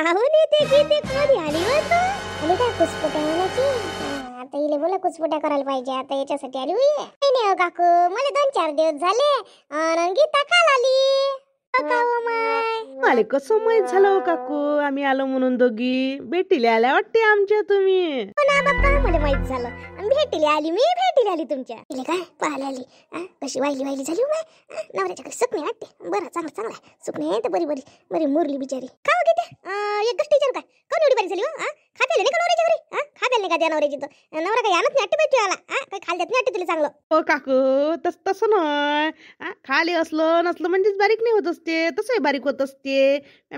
आहो नेते की ते कधी आली होतो आली का कुसपुट्या म्हणायची आता इले बोला कुसपुट्या करायला पाहिजे आता याच्यासाठी आली होई नाही नाही काकू मला 2-4 दिवस झाले आणि गीता काल आली मला कसं माहित झालं हो काकू आम्ही आलो म्हणून दोघी भेटीला आल्या वाटते आमच्या तुम्ही बाप्पा मला माहित झालं भेटीला आली तुमच्या तिला काय पाहायला आली कशी वाहिली झाली हो नवऱ्याच्या घरी सुकणे वाटते बरं चांगला सुकणे आहे तर बरी मुरली बिचारी का घेते एक गोष्ट विचारू काय कोण एवढी बरी झाली हो खाप्याला नाही का नवऱ्याच्या घरी खाप्याला नाही का त्या नवऱ्याची तर नवरा काही आणत नाही वाटते भेटू आला काही खाल देत नाही वाटते तुला चांगलं हो काकू तसं नाही खाली असलं नसलं म्हणजेच बारीक नाही होत असते तसंही बारीक होत असते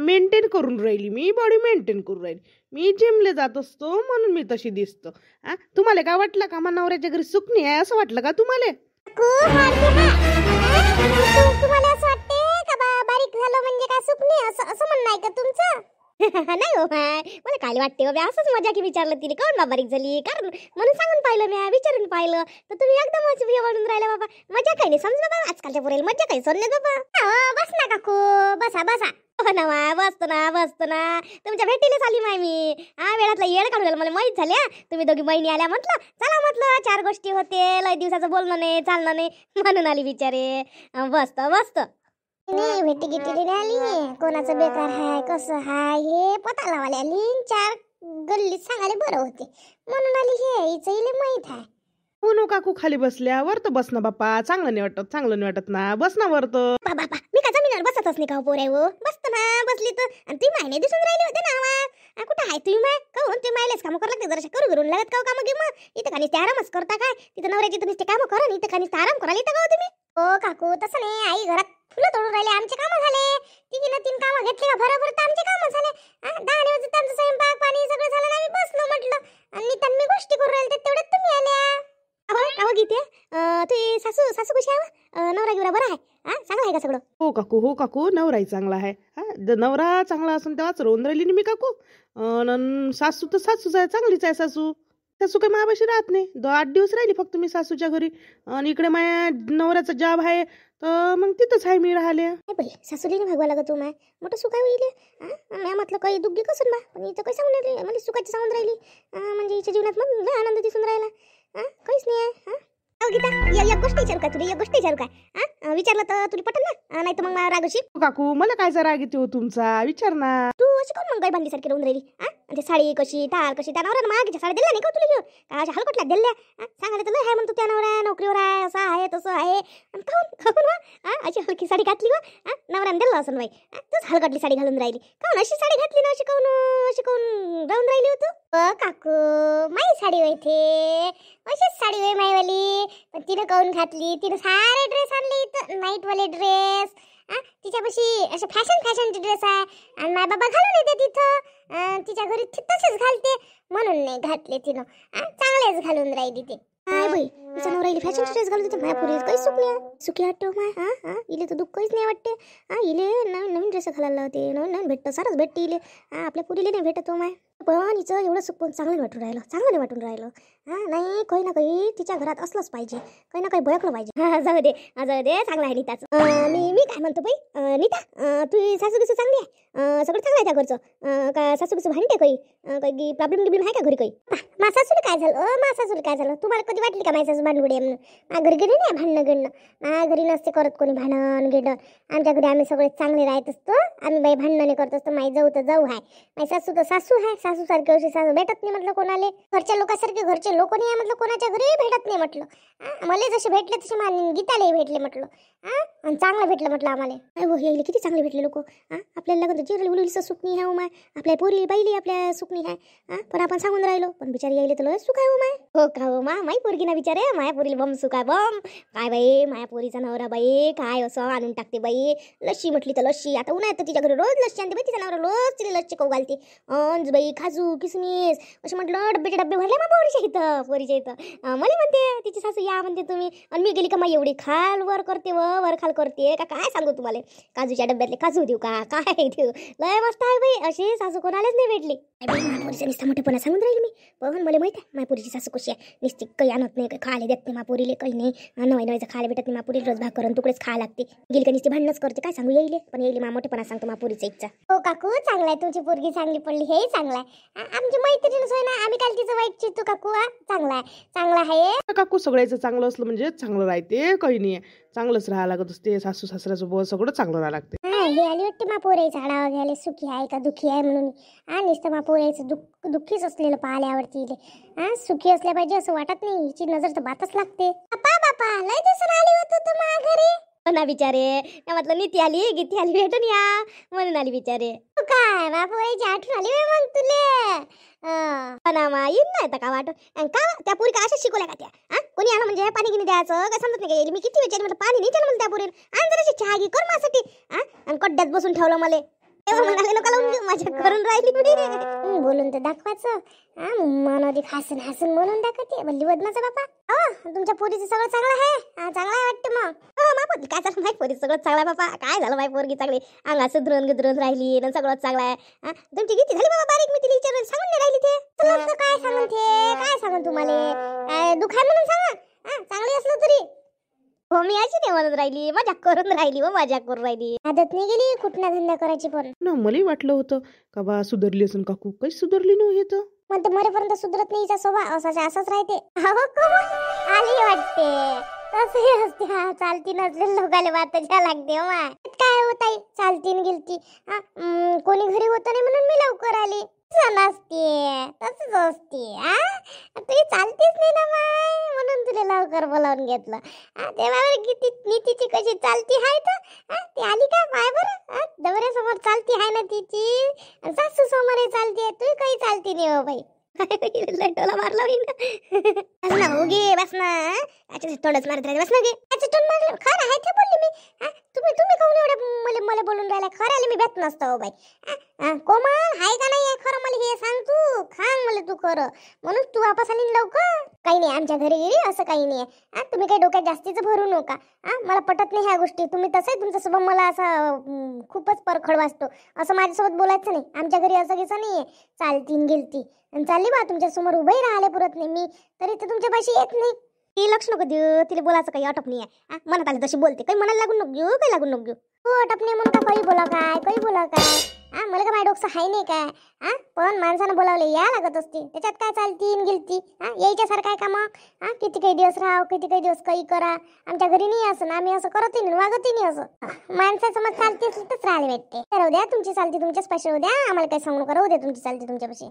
मेंटेन करून राहिली मी बॉडी मेंटेन करून राहिली मी जिमले जात असतो म्हणून मी तशी दिसतो तुम्हाला काय वाटलं का मा नवऱ्याच्या घरी सुकणी आहे असं वाटलं का तुम्हाला तुम्हाला असं वाटते का बारीक झालं म्हणजे काय सुकणे असं म्हणणं आहे का तुमचं नाही हो मला काय वाटते हो असंच मजा की विचारलं तिने काऊन बा बारीक झाली कारण म्हणून सांगून पाहिलं मी विचारून पाहिलं तर तुम्ही एकदमच म्हणून राहिला बाबा मजा काही नाही समज बाबा आजकालच्या पोरेल मजा काही सोडले बाबा बस ना काकू बसा हो ना बसतो ना तुमच्या भेटीलाच आली माय मी वेळातला येड काढून मला माहित झाल्या तुम्ही दोघी बहिणी आल्या म्हटलं चला म्हटलं 4 गोष्टी होते लय दिवसाचं बोलणं नाही चालणं नाही म्हणून आली बिचारे बसतो नाही भेटी गिटी आली कोणाचं बेकार हाय कसं हाय हे पता लावायला आली 4 गल्लीत सांगायला बरं होते म्हणून आली हे हिचं इले माहित आहे हो नो काकू खाली बसल्यावर तर बस ना बाप्पा चांगलं नाही वाटत ना बस ना वर तर बापा मी का जमिनीवर बसतच नाही का पोरे हो बसत ना बसली तर आणि ती मायने दिसून राहिली होते ना कुठं आहे तुम्ही माय कहून तुम्ही मायलेच कामं करा लागते जरा करू घरून लागत का कामं घे मग इथं खाली आरामच करता काय तिथं नवऱ्याची तुम्ही ते कामं करा इथं खाली आराम करायला इथं का तुम्ही हो काकू तसं नाही आई घरात फुलं तोडून राहिले आमचे कामं झाले 3 कामं घेतले का भराभर तर आमचे कामं झाले 10 वाजता त्यांचं स्वयंपाक पाणी सगळं झालं आम्ही बसलो म्हटलं आणि त्यांनी गोष्टी करून राहिले तेवढ्यात तुम्ही आल्या अहो गीते ते सासू कशी आहे नवरा गिवरा बरा आहे चांगला आहे का सगळं हो काकू नवराही चांगला आहे नवरा चांगला असून तेव्हाच रोवून राहिली ना मी काकू सासू तर सासूच आहे चांगलीच आहे सासू काही माझ्यापाशी राहत नाही 8 दिवस राहिली फक्त मी सासूच्या घरी आणि इकडे माझ्या नवऱ्याचा जॉब आहे तर मग तिथंच आहे मी राहिले सासूली नाही भागवा लागत तू माय मोठं सुखाय होईल मी म्हटलं काही दुःखी कसं बा पण इथं काही सांगून राहिली म्हणजे सुखाची सांगून राहिली म्हणजे हिच्या जीवनात मग लय आनंद दिसून राहिला काहीच नाही आहे गीता एक गोष्ट विचारू का तुला एक गोष्ट विचारू काय विचारलं तर तुला पटल ना नाही तर मग मला राग अशी काकू मला काय राग येतो तुमचा विचार ना तू अशी कोण मग बाई सारखी राहून राहिली म्हणजे साडी कशी टाळ कशी त्या नवऱ्यानं मागच्या साड्या दिल्या नाही का तुला घेऊन का अशा हलकटल्या दिल्या सांगायला तर आहे म्हणतो त्या नवऱ्या नोकरीवर आहे असं आहे तसं आहे काहून अशी हलकी साडी घातली वा नवऱ्यानं दिलं असं बाई तूच हलकटली साडी घालून राहिली काहून अशी साडी घातली ना अशी काहून राहून राहिली होतो काकू माई साडी होते अशीच साडी होय माईवाली पण तिनं काहून घातली तिनं सारे ड्रेस आणले इथं नाईटवाले ड्रेस तिच्यापाशी असे फॅशनचे ड्रेस आहे आणि माय बाबा घालून येते तिथं तिच्या घरी तसेच घालते म्हणून नाही घातले तिनं चांगलेच घालून राहिली ते काय बाई तिचा नवरा इले फॅशनचे ड्रेस घालून देते माया पुरी काही सुखी वाटतो माय इले तर दुःख काहीच नाही वाटते इले नवीन ड्रेस घालायला होते नवीन भेटतं सारच भेटते इले आपल्या पुरीले नाही भेटत माय पण हिचं एवढं सुख पण चांगलं नाही वाटून राहिलं नाही काही ना काही तिच्या घरात असलंच पाहिजे काही ना काही बळकलं पाहिजे जाऊ दे चांगलं आहे नीताचं मी काय म्हणतो बाई नीता तू सासू बिसू चांगली आहे सगळं चांगलं आहे त्या घरचं का सासू बिसू भांडते काही प्रॉब्लेम गिब्लेम आहे का घरी काही मा सासूला काय झालं तुम्हाला कधी वाटली का माझ्या सासू भांडगुडी म्हणून घरी घरी नाही भांडणं गिडणं घरी नसते करत कोणी भांडण गिडण आमच्या घरी आम्ही सगळे चांगले राहत असतो आम्ही बाई भांडणं करत असतो माई जाऊ तर जाऊ आहे माई सासू तर सासू आहे सासू सारखी अशी सासू भेटत नाही म्हटलं कोणाले घरच्या लोकांसारखे घरचे लोक नाही म्हटलं कोणाच्या घरी भेटत नाही म्हटलं मला जसे भेटले तसे गीतालाही भेटले म्हटलं आणि चांगलं भेटलं म्हटलं आम्हाला यायले किती चांगले भेटले लोक आपल्याला लागत जिरली उलीचं सुख नाही आहे माय आपल्या पोरी बाईली आपल्या सुख नाही आहे पण आपण सांगून राहिलो पण बिचारी यायले तर सुख आहे माय हो का हो माई पोरगी ना बिचारे माया पोरीला बम सुख आहे बम काय बाई माया पोरीचा नवरा बाई काय असं आणून टाकते बाई लस्सी म्हटली तर लस्सी आता उन्हाळ्यात तिच्या घरी रोज लस्सी आणते बाई तिचा नवरा रोज तिला लस्सी खाऊ घालते बाई खाजू किसमिस असे म्हटलं डब्बे भरले मा पोरीच्या इथं पोरीच्या इथं मला म्हणते तिची सासू या म्हणते तुम्ही, आणि मी गेली का मग एवढी खाल वर करते वर खाल करते का काय सांगू तुम्हाला. काजूच्या डब्यातले काजू देऊ का काय देऊ, लय मस्त आहे बाई. अशी सासू कोणालाच नाही भेटली. महापुरीचा निस्ता मोठेपणा सांगून राहील मी. पण मला माहिती आहे महापुरीची सासू कशी आहे. निस्ती काही आणत नाही, काही खायला देत नाही महापुरीले, काही नाही नवाई नवायचं खायला भेटत नाही महापुरी. रोज भाकर आणि तुकडेच खायला लागते. गेली का निस्ती भांडणच करते. काय सांगू येईल, पण येईल मा मोठेपणा सांगतो महापुरीचा इच्छा. हो काकू चांगला आहे, तुमची पोरगी चांगली पडली हे चांगला आहे. आमची मैत्रीण सोय ना, आम्ही काल तिचं वाईट चित्तू काकू. चांगला आहे चांगला आहे काकू. सगळ्याचं चांगलं असलं म्हणजे चांगलं राहते, काही नाही चांगलंच राहायला लागत असते. सासू सासऱ्यासोबत सगळं चांगलं राहायला लागते. हे आली वाटते मा पोरायचं झाडावर घ्यायला, सुखी आहे का दुःखी आहे म्हणून. नुसतं मा पोरायचं दुःखीच असलेलं पाहायला आवडते इले. सुखी असल्या पाहिजे असं वाटत नाही. हिची नजर तर बातच लागते. बापा लय दिवसानं आली होती तू मा घरी ना बिचारे. म्हटलं नीती आली गीती आली भेटून या म्हणून आली बिचारे. काय मा पोरायची आठवण आली मग तुले ना मा येईन नाही का वाटून का त्या पोरी का अशा शिकवल्या का त्या. कोणी आलं म्हणजे पाणी गिनी द्यायचं काय समजत नाही का. मी किती विचारली म्हटलं पाणी नाही मला त्या पोरीन आणि जराशी चहा घे कर माझ्यासाठी. आणि कड्ड्यात बसून ठेवलं मला. म्हणाले नका लावून देऊ माझ्या करून राहिली बोलून तर दाखवायचं. मनोदी हसून हसून बोलून दाखवते बल्ली बदनाचा बापा. तुमच्या पोरीचं सगळं चांगलं आहे. चांगलं आहे वाटतं मग. माहिती काय झालं माहिती पोरी सगळं चांगलं आहे बापा. काय झालं माहिती पोरगी चांगली अंगात सुधरून गिधरून राहिली आणि सगळं चांगलं आहे. तुमची किती झाली बाबा बारीक. मी तिला विचारून सांगून नाही राहिली ते. काय सांगून ते काय सांगून तुम्हाला दुखाय म्हणून सांगा. चांगली असलं तरी हो मी अशी नाही म्हणत राहिली. मजाक करून राहिली व मजाक करून राहिली. आदत नाही गेली कुठला धंदा करायची. पण ना मलाही वाटलं होतं का बा सुधारली असून काकू. काही सुधारली नव्हे तर म्हणते मरेपर्यंत सुधरत नाही. स्वभाव असाच राहते. आली वाटते तसंही असते. चालती नसले लोकांना वाटायला लागते. काय होत आहे चालतीन गेलती. कोणी घरी होत नाही म्हणून मी लवकर आली. नसते तसंच असते. तुझी चालतीच नाही ना माय म्हणून तुला लवकर बोलावून घेतलं. तेव्हा किती नीतीची कशी चालती आहे तर ती आली का माय बरं. दवऱ्यासमोर चालती आहे ना तिची. सासू समोर चालते. तू काही चालती नाही हो बाई. टोला मारला ना उगे बस ना. तोडच मारत राहिले बस ना गे. तोंड मारलं खरं आहे ते बोलली मी. तुम्ही खाऊन एवढं मला बोलून राहिला. खरं आले मी भेट नसतो हो बाई. कोमल आहे का नाही खरं मला हे सांग तू. खांग मला तू खरं म्हणून तू वापस आली लवकर. काही नाही आमच्या घरी गेली असं काही नाही. तुम्ही काही डोक्यात जास्तीच भरू नका. मला पटत नाही ह्या गोष्टी. तुम्ही तसंही तुमचा स्वभाव मला असा खूपच परखड वाटतो. असं माझ्यासोबत बोलायचं नाही. आमच्या घरी असं कसं नाहीये. चालतीन गेलती आणि चालली बा तुमच्या समोर उभंही राहिले पुरत नाही मी तरी तर तुमच्या पाशी येत नाही. ती लक्ष नको देऊ. तिला बोलायचं काही अटप नाही आहे. मनात आली तशी बोलते. काही मनाला लागून नको घेऊ. काही लागून नको घेऊ. हो अटप नाही म्हणून का काही बोला काय मला का माझ्या डोकं हाय नाही काय. पण माणसानं बोलावले या लागत असते. त्याच्यात काय चालतीन गेलती. यायच्यासारखं आहे का मग. किती काही दिवस राहा किती काही दिवस काही करा. आमच्या घरी नाही असं आम्ही असं करतही नाही वागतही नाही असं. माणसाचं मग चालती असली तरच राहायला भेटते. तर उद्या तुमची चालती तुमच्याच पाशी उद्या आम्हाला काही सांगू नका. उद्या तुमची चालती तुमच्यापाशी.